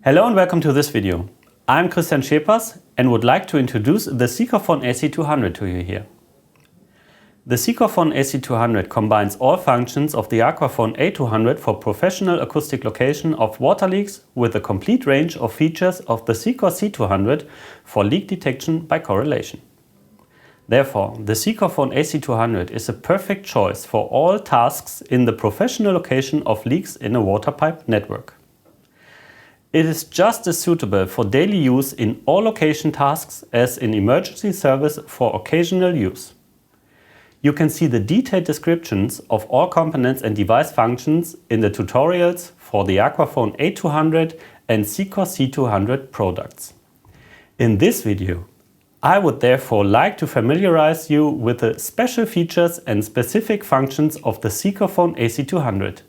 Hello and welcome to this video. I'm Christian Schepers and would like to introduce the SeCorrPhon AC200 to you here. The SeCorrPhon AC200 combines all functions of the AQUAPHON A200 for professional acoustic location of water leaks with a complete range of features of the SeCorr C200 for leak detection by correlation. Therefore, the SeCorrPhon AC200 is a perfect choice for all tasks in the professional location of leaks in a water pipe network. It is just as suitable for daily use in all location tasks as in emergency service for occasional use. You can see the detailed descriptions of all components and device functions in the tutorials for the AQUAPHON A200 and SeCorr C200 products. In this video, I would therefore like to familiarize you with the special features and specific functions of the SeCorrPhon AC200.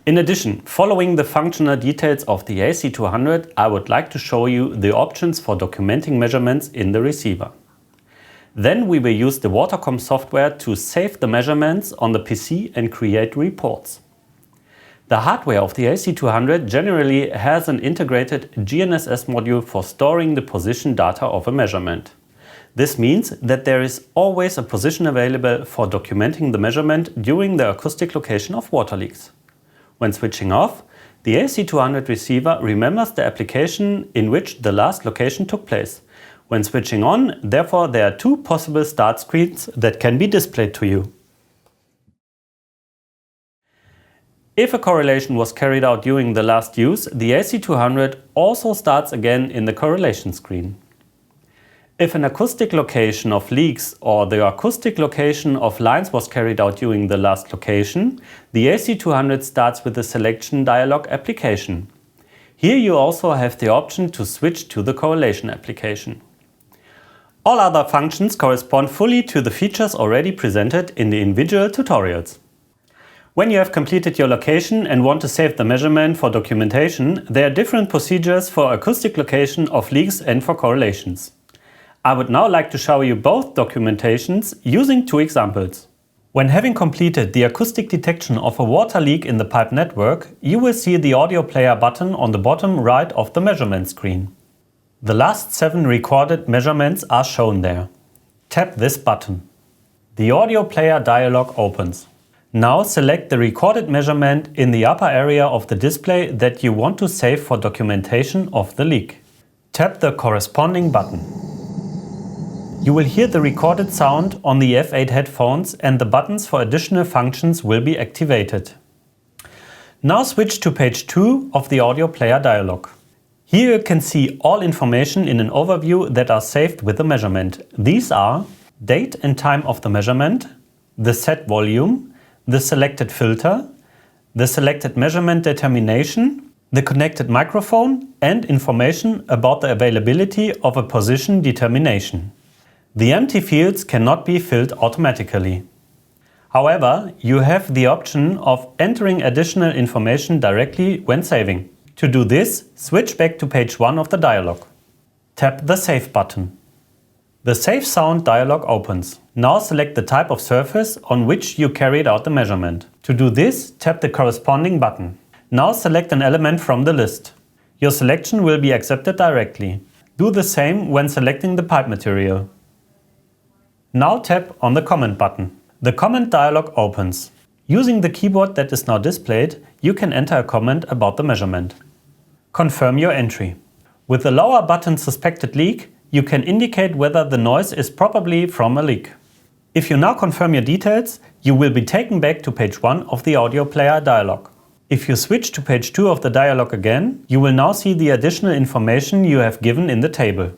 In addition, following the functional details of the AC200, I would like to show you the options for documenting measurements in the receiver. Then we will use the WaterCom software to save the measurements on the PC and create reports. The hardware of the AC200 generally has an integrated GNSS module for storing the position data of a measurement. This means that there is always a position available for documenting the measurement during the acoustic location of water leaks. When switching off, the AC200 receiver remembers the application in which the last location took place. When switching on, therefore, there are two possible start screens that can be displayed to you. If a correlation was carried out during the last use, the AC200 also starts again in the correlation screen. If an acoustic location of leaks or the acoustic location of lines was carried out during the last location, the AC200 starts with the selection dialog application. Here you also have the option to switch to the correlation application. All other functions correspond fully to the features already presented in the individual tutorials. When you have completed your location and want to save the measurement for documentation, there are different procedures for acoustic location of leaks and for correlations. I would now like to show you both documentations using two examples. When having completed the acoustic detection of a water leak in the pipe network, you will see the audio player button on the bottom right of the measurement screen. The last 7 recorded measurements are shown there. Tap this button. The audio player dialog opens. Now select the recorded measurement in the upper area of the display that you want to save for documentation of the leak. Tap the corresponding button. You will hear the recorded sound on the F8 headphones and the buttons for additional functions will be activated. Now switch to page 2 of the audio player dialog. Here you can see all information in an overview that are saved with the measurement. These are date and time of the measurement, the set volume, the selected filter, the selected measurement determination, the connected microphone, and information about the availability of a position determination. The empty fields cannot be filled automatically. However, you have the option of entering additional information directly when saving. To do this, switch back to page 1 of the dialog. Tap the Save button. The Save Sound dialog opens. Now select the type of surface on which you carried out the measurement. To do this, tap the corresponding button. Now select an element from the list. Your selection will be accepted directly. Do the same when selecting the pipe material. Now tap on the Comment button. The Comment dialog opens. Using the keyboard that is now displayed, you can enter a comment about the measurement. Confirm your entry. With the lower button Suspected Leak, you can indicate whether the noise is probably from a leak. If you now confirm your details, you will be taken back to page 1 of the audio player dialog. If you switch to page 2 of the dialog again, you will now see the additional information you have given in the table.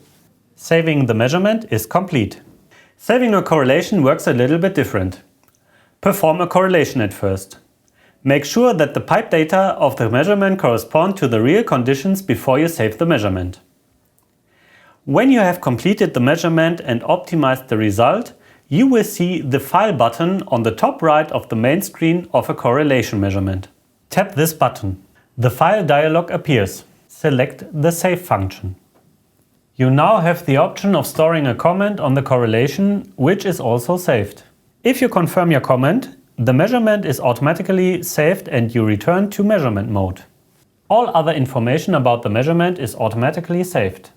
Saving the measurement is complete. Saving a correlation works a little bit different. Perform a correlation at first. Make sure that the pipe data of the measurement correspond to the real conditions before you save the measurement. When you have completed the measurement and optimized the result, you will see the File button on the top right of the main screen of a correlation measurement. Tap this button. The File dialog appears. Select the Save function. You now have the option of storing a comment on the correlation, which is also saved. If you confirm your comment, the measurement is automatically saved and you return to measurement mode. All other information about the measurement is automatically saved.